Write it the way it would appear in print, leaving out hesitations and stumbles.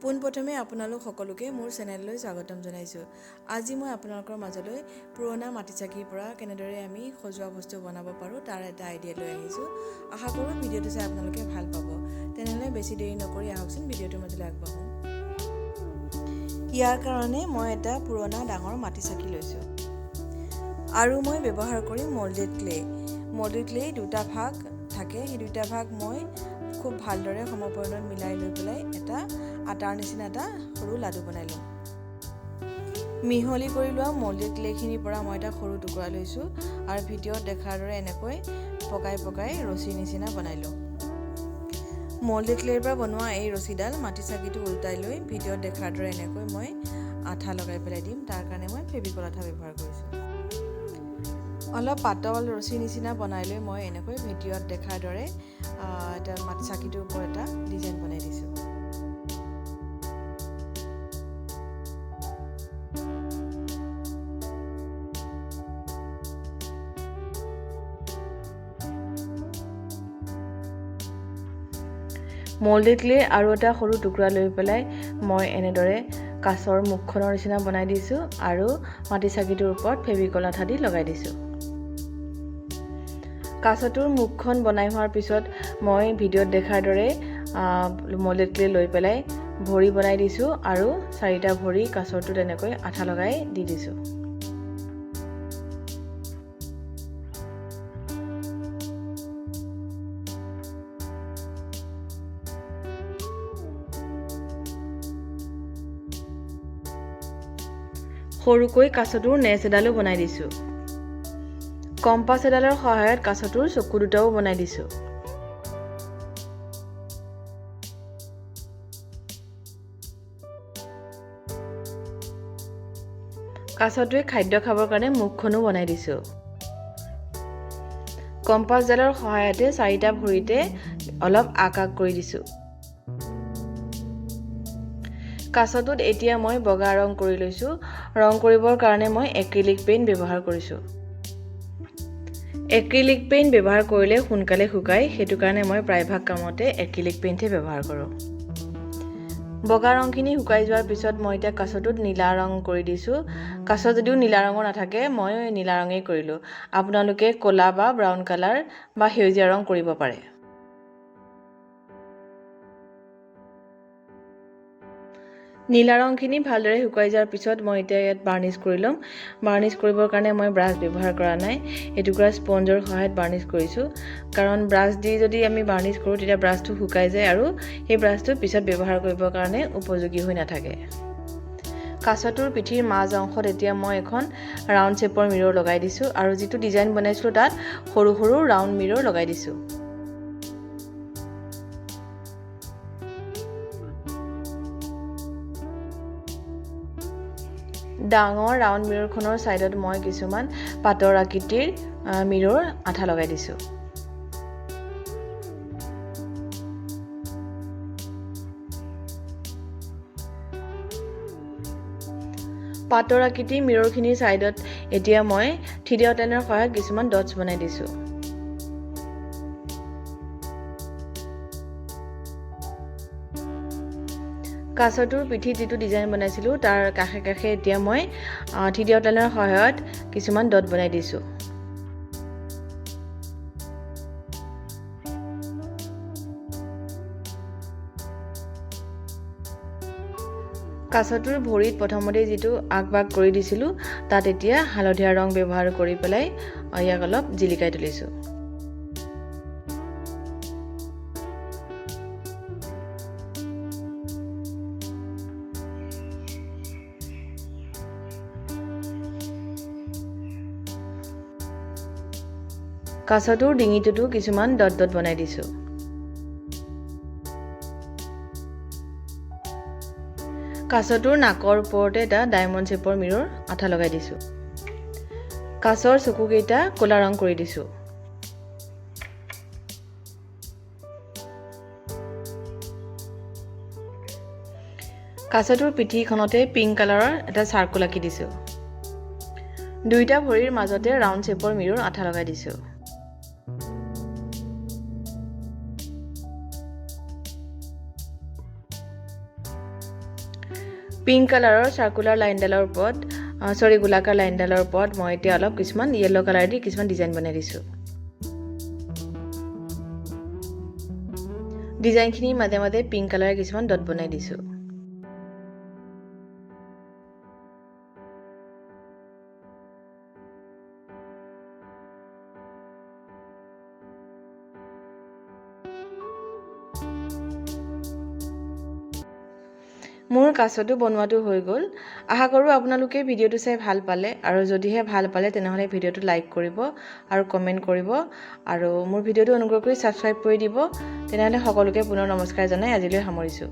পোনপ্ৰথমে আপোনালোক সকলোকে মোৰ চেনেললৈ স্বাগতম জনাইছোঁ। আজি মই আপোনালোকৰ মাজলৈ পুৰণা মাটিচাকিৰ পৰা কেনেদৰে আমি সজোৱা বস্তু বনাব পাৰোঁ তাৰ এটা আইডিয়া লৈ আহিছোঁ। আশা কৰোঁ ভিডিঅ'টো চাই আপোনালোকে ভাল পাব। তেনেহ'লে বেছি দেৰি নকৰি আহকচোন ভিডিঅ'টোৰ মাজলৈ আগবাঢ়োঁ। ইয়াৰ কাৰণে মই এটা পুৰণা ডাঙৰ মাটিচাকি লৈছোঁ আৰু মই ব্যৱহাৰ কৰিম মল্ডেড ক্লে। মল্ডেড ক্লে দুটা ভাগ থাকে, সেই দুটা ভাগ মই খুব ভালদৰে সমপৰিমাণত মিলাই লৈ পেলাই এটা আটাৰ নিচিনা এটা সৰু লাডু বনাই লওঁ। মিহলি কৰি লোৱা মল্ডেড ক্লেখিনিৰ পৰা মই এটা সৰু টুকুৰা লৈছোঁ আৰু ভিডিঅ'ত দেখাৰ দৰে এনেকৈ পকাই পকাই ৰছীৰ নিচিনা বনাই লওঁ। মল্ডেড ক্লেৰ পৰা বনোৱা এই ৰছীডাল মাটিচাকিটো উল্টাই লৈ ভিডিঅ'ত দেখাৰ দৰে এনেকৈ মই আঠা লগাই পেলাই দিম। তাৰ কাৰণে মই ফেভিকল আঠা ব্যৱহাৰ কৰিছোঁ। অলপ পাতল ৰছী নিচিনা বনাই লৈ মই এনেকৈ ভিডিঅ'ত দেখাৰ দৰে এটা মাটিচাকিটোৰ ওপৰত এটা ডিজাইন বনাই দিছোঁ। মল্ডেড ক্লে আৰু এটা সৰু টুকুৰা লৈ পেলাই মই এনেদৰে কাঁচৰ মুখখনৰ নিচিনা বনাই দিছোঁ আৰু মাটিচাকিটোৰ ওপৰত ফেভিকল আঠা দি লগাই দিছোঁ। কাঁচটোৰ মুখখন বনাই হোৱাৰ পিছত মই ভিডিঅ'ত দেখাৰ দৰে মল্ডেড ক্লে লৈ পেলাই ভৰি বনাই দিছোঁ আৰু 4টা ভৰি কাঁচৰটোত এনেকৈ আঠা লগাই দি দিছোঁ। সৰুকৈ কাঁচটোৰ নেচ এডালো বনাই দিছোঁ। কম্পাছ এডালৰ সহায়ত কাঁচটোৰ চকু দুটাও বনাই দিছোঁ। কাঁচটোৱে খাদ্য খাবৰ কাৰণে মুখখনো বনাই দিছোঁ। কম্পাছডালৰ সহায়তে 4টা ভৰিতে অলপ আক কৰি দিছোঁ। কাঁচটোত এতিয়া মই বগা ৰং কৰি লৈছোঁ। ৰং কৰিবৰ কাৰণে মই এক্ৰিলিক পেইণ্ট ব্যৱহাৰ কৰিছোঁ। এক্ৰিলিক পেইণ্ট ব্যৱহাৰ কৰিলে সোনকালে শুকায়, সেইটো কাৰণে মই প্ৰায়ভাগ কামতে এক্ৰিলিক পেইণ্টহে ব্যৱহাৰ কৰোঁ। বগা ৰংখিনি শুকাই যোৱাৰ পিছত মই এতিয়া কাঁচটোত নীলা ৰং কৰি দিছোঁ। কাঁচ যদিও নীলা ৰঙৰ নাথাকে, মই নীলা ৰঙেই কৰিলোঁ। আপোনালোকে ক'লা বা ব্ৰাউন কালাৰ বা সেউজীয়া ৰং কৰিব পাৰে। নীলা ৰংখিনি ভালদৰে শুকাই যোৱাৰ পিছত মই এতিয়া ইয়াত বাৰ্নিছ কৰি ল'ম। বাৰ্নিছ কৰিবৰ কাৰণে মই ব্ৰাছ ব্যৱহাৰ কৰা নাই, এটুকুৰা স্পঞ্জৰ সহায়ত বাৰ্নিছ কৰিছোঁ। কাৰণ ব্ৰাছ দি যদি আমি বাৰ্নিছ কৰোঁ তেতিয়া ব্ৰাছটো শুকাই যায় আৰু সেই ব্ৰাছটো পিছত ব্যৱহাৰ কৰিবৰ কাৰণে উপযোগী হৈ নাথাকে। কাঁচটোৰ পিঠিৰ মাজ অংশত এতিয়া মই এখন ৰাউণ্ড শ্বেপৰ মিৰৰ লগাই দিছোঁ আৰু যিটো ডিজাইন বনাইছিলোঁ তাত সৰু সৰু ৰাউণ্ড মিৰৰ লগাই দিছোঁ। ডাঙৰ ৰাউণ্ড মিৰৰখনৰ ছাইডত মই কিছুমান পাতৰ আকৃতিৰ মিৰৰ আঠা লগাই দিছোঁ। পাতৰ আকৃতিৰ মিৰৰখিনিৰ ছাইডত এতিয়া মই 3D আউটলাইনৰ সহায়ত কিছুমান ডটছ বনাই দিছোঁ। কাঁচটোৰ পিঠিত যিটো ডিজাইন বনাইছিলোঁ তাৰ কাষে কাষে এতিয়া মই 3D আউটলাইনৰ সহায়ত কিছুমান ডট বনাই দিছোঁ। কাঁচটোৰ ভৰিত প্ৰথমতে যিটো আগভাগ কৰি দিছিলোঁ তাত এতিয়া হালধীয়া ৰং ব্যৱহাৰ কৰি পেলাই ইয়াক অলপ জিলিকাই তুলিছোঁ। কাঁচটোৰ ডিঙিটোতো কিছুমান ডট ডট বনাই দিছোঁ। কাঁচটোৰ নাকৰ ওপৰতে এটা ডায়মণ্ড শ্বেপৰ মিৰৰ আঠা লগাই দিছোঁ। কাঁচৰ চকুকেইটা ক'লা ৰং কৰি দিছোঁ। কাঁচটোৰ পিঠিখনতে পিংক কালাৰৰ এটা চাৰ্কুল আঁকি দিছোঁ। 2টা ভৰিৰ মাজতে ৰাউণ্ড শ্বেপৰ মিৰৰ আঠা লগাই দিছোঁ। পিংক কালাৰৰ চাৰ্কুলাৰ লাইনডালৰ ওপৰত গোলাকাৰ লাইনডালৰ ওপৰত মই এতিয়া অলপ কিছুমান য়েলো কালাৰ দি কিছুমান ডিজাইন বনাই দিছোঁ। ডিজাইনখিনিৰ মাজে মাজে পিংক কালাৰৰ কিছুমান ডট বনাই দিছোঁ। মোৰ কাছটো বনোৱাটো হৈ গ'ল। আশা কৰোঁ আপোনালোকে ভিডিঅ'টো চাই ভাল পালে, আৰু যদিহে ভাল পালে তেনেহ'লে ভিডিঅ'টো লাইক কৰিব আৰু কমেণ্ট কৰিব, আৰু মোৰ ভিডিঅ'টো অনুগ্ৰহ কৰি ছাবস্ক্ৰাইব কৰি দিব। তেনেহ'লে সকলোকে পুনৰ নমস্কাৰ জনাই আজিলৈ সামৰিছোঁ।